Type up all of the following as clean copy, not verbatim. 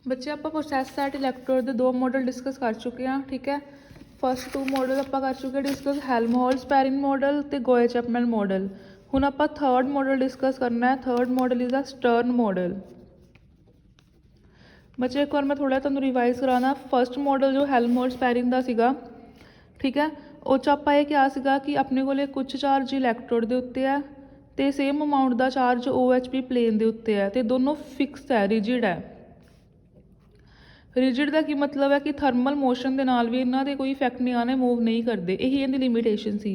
बच्चे आप process set इलैक्ट्रोड के 2 मॉडल डिस्कस कर चुके हैं। ठीक है, फस्ट 2 मॉडल आप कर चुके हैं डिस्कस, हेल्महोल्ट्ज़ स्पैरिंग मॉडल तो गोए चैपमैन मॉडल। हुण आप थर्ड मॉडल डिस्कस करना है। Third model is a stern model. बच्चे एक बार मैं थोड़ा तुहानूं रिवाइज कराना। फस्ट मॉडल जो हेल्महोल्ट्ज़ स्पैरिंग का सीगा, ठीक है, वो च आपां ये क्या सीगा कि अपने कोले कुछ चार्ज इलैक्ट्रोड के उत्ते है तो सेम अमाउंट का चार्ज OHP प्लेन के उत्ते है, तो दोनों फिक्स है, रिजिड है। रिजिड का की मतलब है कि थर्मल मोशन के नाल भी इन्हां दे कोई इफैक्ट नहीं आने, मूव नहीं करते, यही इहदी लिमिटेशन सी।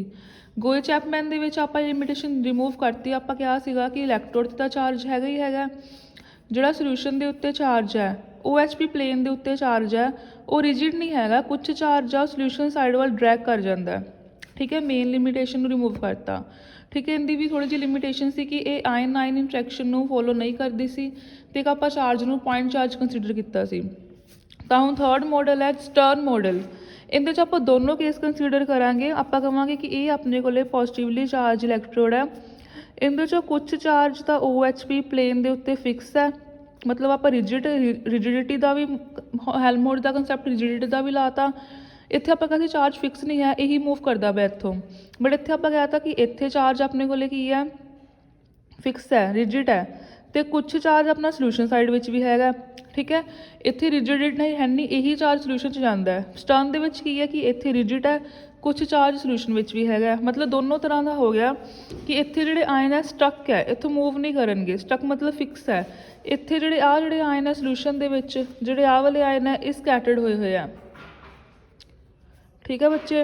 गोए चैपमैन दे विच आपां लिमिटेशन रिमूव करती। आपां क्या सीगा कि इलैक्ट्रोड का चार्ज हैगा ही हैगा, जिहड़ा सोल्यूशन के उत्ते चार्ज है OHP प्लेन के उत्ते चार्ज है वो रिजिड नहीं हैगा, कुछ चार्ज आ सोल्यूशन साइड वाल ड्रैग कर जाता है। ठीक है, मेन लिमिटेशन रिमूव करता। ठीक है, इनकी भी थोड़ी जी लिमिटेशन सी कि ये आयन आयन इंट्रैक्शन नूं फॉलो नहीं करती सी ते एक आपां चार्ज नूं पॉइंट चार्ज कंसीडर किया सी। तो हुण थर्ड मॉडल है स्टर्न मॉडल। इहदे च आपां दोनों केस कंसीडर करांगे। आपां कहांगे कि ये अपने कोले पॉजिटिवली चार्ज इलैक्ट्रोड है, इहदे चों कुछ चार्ज तो OHP प्लेन के उत्ते फिक्स है, मतलब आप रिजिडिटी का भी हेल्महोल्ट्ज़ का कंसैप्ट रिजिडिटी का भी लाता। इत्थे आपां कहते चार्ज फिक्स नहीं है, यही मूव करता पिया इत्थों, बट इत्थे आपां कहता कि इत्थे चार्ज अपने कोले की है, फिक्स है, रिजिड है, तो कुछ चार्ज अपना सोल्यूशन साइड विच भी हैगा। ठीक है, इत्थे रिजिड नहीं है नहीं, यही चार्ज सोल्यूशन च जाता है। स्टर्न दे विच की है कि इत्थे रिजिड है, कुछ चार्ज सोल्यूशन विच भी हैगा, मतलब दोनों तरह का हो गया कि इत्थे जिहड़े आयन है स्टक है, इत्थों मूव नहीं करनगे। स्टक मतलब फिक्स है। इत्थे जिहड़े आयन है सोल्यूशन दे विच, जिहड़े वाले आयन है ये स्कैटर्ड होए हुए हैं। ठीक है बच्चे,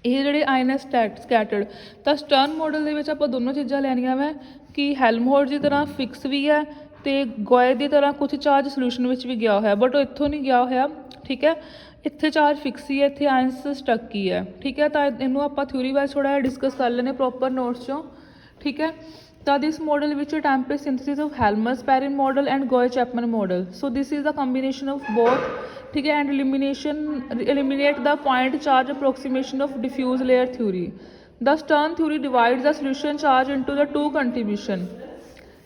ये जिहड़े आयन है स्कैटर्ड। तो स्टर्न मॉडल दे विच आपां दोनों चीज़ां लैनियां वै कि हेल्महोल्ट्ज़ की तरह फिक्स भी है तो गोए की तरह कुछ चार्ज सोल्यूशन विच भी गया होया, बट वो इत्थों नहीं गया होया। ठीक है, इत्थे चार्ज फिक्स ही है, इत्थे आयंस स्टक ही है। ठीक है, तो इनू आपां थ्योरी वाइज थोड़ा डिस्कस कर लेने प्रॉपर नोट्स चों। ठीक है, तो this model which temperate synthesis of Helmholtz sparing model and Gouy Chapman model. So this is the combination of both. ठीक है, and eliminate the point charge approximation of diffuse layer theory. The Stern theory divides the solution charge into the 2 contribution.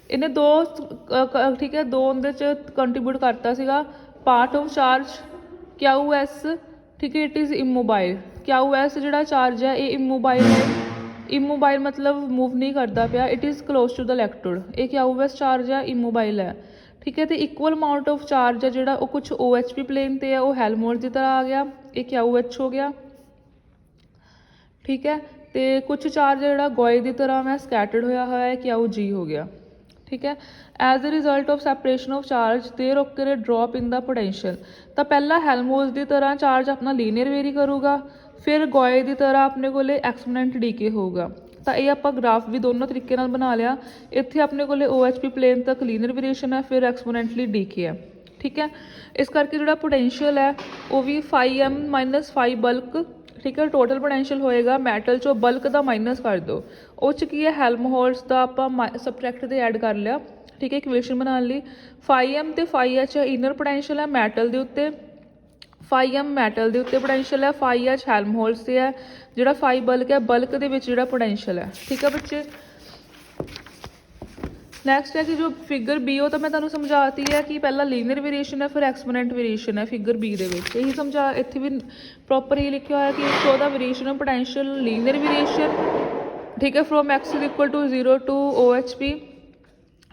इन्हें 2 ठीक है 2 उहदे च contribute करता सीगा। Part of charge QS, ठीक है, इट इज़ इमोबाइल। QS जिहड़ा चार्ज है ये इमोबाइल है। इमोबाइल मतलब मूव नहीं करता पिया, it is close to the electrode. ये QS चार्ज है, इमोबाइल है। ठीक है, तो इक्वल अमाउंट ऑफ चार्ज है जिहड़ा वो कुछ OHP प्लेन ते है, वो हेल्महोल्ट्ज़ की तरह आ गया, ये QH हो गया। ठीक है, तो कुछ चार्ज जिहड़ा गोए की तरह मैं स्कैटर्ड होया है, QG हो गया। ठीक है, as a result of separation of charge there occur drop in the potential. तो पहला हेल्महोल्ट्ज़ की तरह चार्ज अपना लीनियर वेरी करूगा, फिर गोए की तरह अपने को एक्सपोनेंट डीके होगा। तो ये आप ग्राफ भी दोनों तरीके नाल बना लिया। इत्थे अपने को OHP प्लेन तक लीनियर वेरिएशन है, फिर एक्सपोनेंटली डीके है। ठीक है, इस करके जो पोटेंशियल है वो भी φm - φ बल्क। ठीक है, टोटल पोटेंशियल होएगा मैटल चो बल्क का माइनस कर दो, उस की है हेल्महोल्ट्ज़ का आप सबट्रैक्ट तो ऐड कर लिया। ठीक है, इक्वेशन बना ली। φm तो φh इनर पोटेंशियल है मैटल के उत्ते, φm मैटल के उत्ते पोटेंशियल है, φh हेल्महोल्ट्ज़ से है, जिहड़ा φ बल्क है, बल्क के विच जिहड़ा पोटेंशियल है। ठीक है बच्चे, नैक्सट है कि जो फिगर बी हो तो मैं तुहानूं समझाती है कि पहला लीनियर वेरिएशन है, फिर एक्सपोनेंट वेरिएशन है फिगर बी दे विच। यही समझा, इत्थे भी प्रॉपर ये लिखा होया कि show the variation of potential linear variation. ठीक है, from x is equal to 0 to OHP।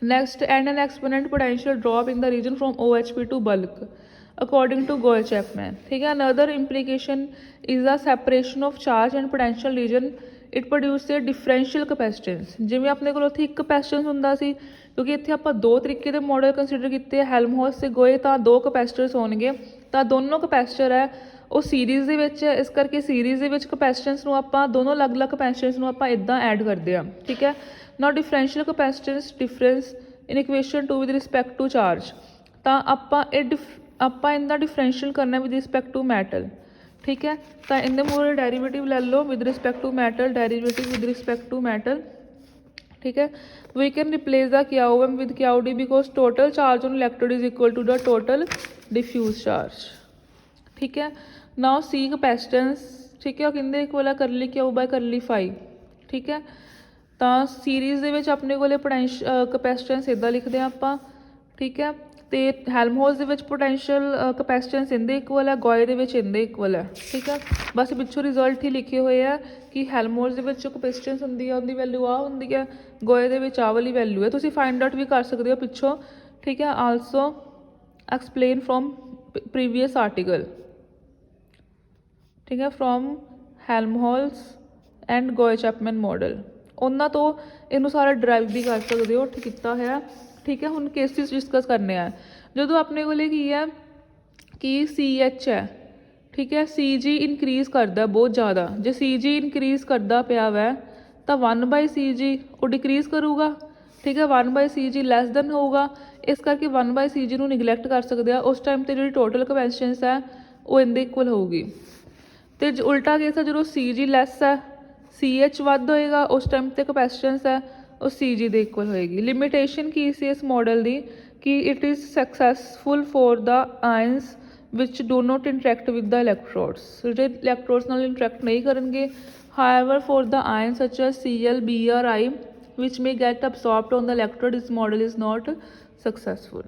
Next, and an exponent potential drop in the region from OHP to bulk according to Gouy Chapman. ठीक है, another implication is the separation of charge and potential region it produce a differential capacitance. जिवें अपने को उत्थे एक capacitance हुंदा सी, क्योंकि इत्थे आपां 2 तरीके के मॉडल कंसीडर किए हेल्महोल्ट्ज़ से गोए, तो 2 कैपेसिटर्स होणगे। तो दोनों कैपेसिटर है वो सीरीज़ दे विच है, इस करके सीरीज़ दे विच कैपेसिटेंस नूं आपां दोनों अलग अलग कैपेसिटेंस नूं आपां इदां ऐड करदे हां। ठीक है, now differential capacitance difference in equation 2 with respect to charge. तो आपां इनका डिफरेंशियल करना विद रिस्पैक्ट टू मैटल। ठीक है, तो इनके मूल डेरीवेटिव ले लो with respect to metal, derivative with respect to metal. ठीक है, we can replace the QM with QD because total charge on electrode is equal to the total diffuse charge. ठीक है, नाउ सी कैपेसिटेंस। ठीक है, कहते equal है करली Q bye करली φ। ठीक है, तो सीरीज़ दे विच अपने को कैपेसिटेंस इदा लिखते हैं आप। ठीक है, ਤੇ ਹੈਲਮਹੋਲਸ ਦੇ ਵਿੱਚ ਪੋਟੈਂਸ਼ੀਅਲ ਕਪੈਸਿਟੈਂਸ ਇਹਦੇ ਇਕੁਅਲ ਹੈ, ਗੋਏ ਦੇ ਵਿੱਚ ਇਹਦੇ ਇਕੁਅਲ ਹੈ। ਠੀਕ ਹੈ, ਬਸ ਪਿੱਛੋਂ ਰਿਜ਼ਲਟ ਹੀ ਲਿਖੇ ਹੋਏ ਆ ਕਿ ਹੈਲਮਹੋਲਸ ਦੇ ਵਿੱਚ ਜੋ ਕਪੈਸਿਟੈਂਸ ਹੁੰਦੀ ਹੈ ਉਹਦੀ ਵੈਲਿਊ ਆਹ ਹੁੰਦੀ ਹੈ, ਗੋਏ ਦੇ ਵਿੱਚ ਆਹ ਵਾਲੀ ਵੈਲਿਊ ਹੈ। ਤੁਸੀਂ ਫਾਈਂਡ ਆਊਟ ਵੀ ਕਰ ਸਕਦੇ ਹੋ ਪਿੱਛੋਂ। ਠੀਕ ਹੈ, also explain from previous article. ਠੀਕ ਹੈ, from ਹੈਲਮਹੋਲਸ and Goel Chapman model, ਉਹਨਾਂ ਤੋਂ ਇਹਨੂੰ ਸਾਰਾ ਡਰਾਈਵ ਵੀ ਕਰ ਸਕਦੇ ਹੋ। ਕੀਤਾ ਹੈ। ਠੀਕ ਹੈ, ਹੁਣ ਕੇਸਿਸ ਡਿਸਕਸ ਕਰਨੇ ਆ। ਜਦੋਂ ਆਪਣੇ ਕੋਲੇ ਕੀ ਹੈ ਕਿ CH ਹੈ, ਠੀਕ ਹੈ, CG ਇਨਕਰੀਜ਼ ਕਰਦਾ ਬਹੁਤ ਜ਼ਿਆਦਾ। ਜੇ CG ਇਨਕਰੀਜ਼ ਕਰਦਾ ਪਿਆ ਵੈ ਤਾਂ 1/CG ਉਹ ਡਿਕਰੀਜ਼ ਕਰੂਗਾ। ਠੀਕ ਹੈ, 1/CG ਲੈਸ ਦੈਨ ਹੋਊਗਾ, ਇਸ ਕਰਕੇ 1/CG ਨੂੰ ਨਿਗਲੈਕਟ ਕਰ ਸਕਦੇ ਆ। ਉਸ ਟਾਈਮ 'ਤੇ ਜਿਹੜੀ ਟੋਟਲ ਕਪੈਸਿਟੈਂਸ ਹੈ ਉਹ ਇਹਦੇ ਇਕੁਅਲ ਹੋਊਗੀ। ਅਤੇ ਉਲਟਾ ਕੇਸ ਹੈ, ਜਦੋਂ CG ਲੈਸ ਹੈ CH ਵੱਧ ਹੋਏਗਾ, ਉਸ ਟਾਈਮ 'ਤੇ ਕਪੈਸਿਟੈਂਸ ਹੈ ਉਹ CG ਦੇ ਇਕੁਅਲ ਹੋਏਗੀ। ਲਿਮਿਟੇਸ਼ਨ ਕੀ ਸੀ ਇਸ ਮਾਡਲ ਦੀ ਕਿ it is successful for the ions which do not interact with the electrodes, ਜਿਹੜੇ ਇਲੈਕਟ੍ਰੋਡਸ ਨਾਲ ਇੰਟਰੈਕਟ ਨਹੀਂ ਕਰਨਗੇ। However for the ion such as Cl, Br, I which may get absorbed on the electrode, this model is not successful।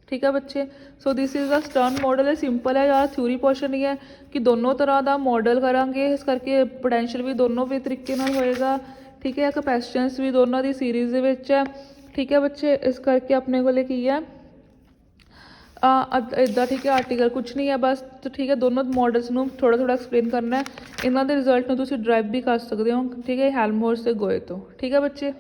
ਠੀਕ ਹੈ ਬੱਚੇ, so this is the Stern model ਹੈ। Simple ਹੈ, ਜ਼ਿਆਦਾ ਥਿਊਰੀ ਪੋਰਸ਼ਨ ਹੀ ਹੈ ਕਿ ਦੋਨੋਂ ਤਰ੍ਹਾਂ ਦਾ ਮਾਡਲ ਕਰਾਂਗੇ, ਇਸ ਕਰਕੇ ਪੋਟੈਂਸ਼ੀਅਲ ਵੀ ਦੋਨੋਂ ਵੀ ਤਰੀਕੇ ਨਾਲ ਹੋਏਗਾ। ਠੀਕ ਹੈ, ਕਪੈਸਿਟੈਂਸ ਵੀ ਦੋਨਾਂ ਦੀ ਸੀਰੀਜ਼ ਦੇ ਵਿੱਚ ਹੈ। ਠੀਕ ਹੈ ਬੱਚੇ, ਇਸ ਕਰਕੇ ਆਪਣੇ ਕੋਲੇ ਕੀ ਹੈ ਇੱਦਾਂ। ਠੀਕ ਹੈ, ਆਰਟੀਕਲ ਕੁਛ ਨਹੀਂ ਹੈ ਬਸ। ਠੀਕ ਹੈ, ਦੋਨੋਂ ਮਾਡਲਸ ਨੂੰ ਥੋੜ੍ਹਾ ਥੋੜ੍ਹਾ ਐਕਸਪਲੇਨ ਕਰਨਾ ਹੈ। ਇਹਨਾਂ ਦੇ ਰਿਜ਼ਲਟ ਨੂੰ ਤੁਸੀਂ ਡਰਾਈਵ ਵੀ ਕਰ ਸਕਦੇ ਹੋ। ਠੀਕ ਹੈ, ਹੈਲਮਹੋਲਸ ਤੇ ਗੋਏ ਤੋਂ। ਠੀਕ ਹੈ ਬੱਚੇ।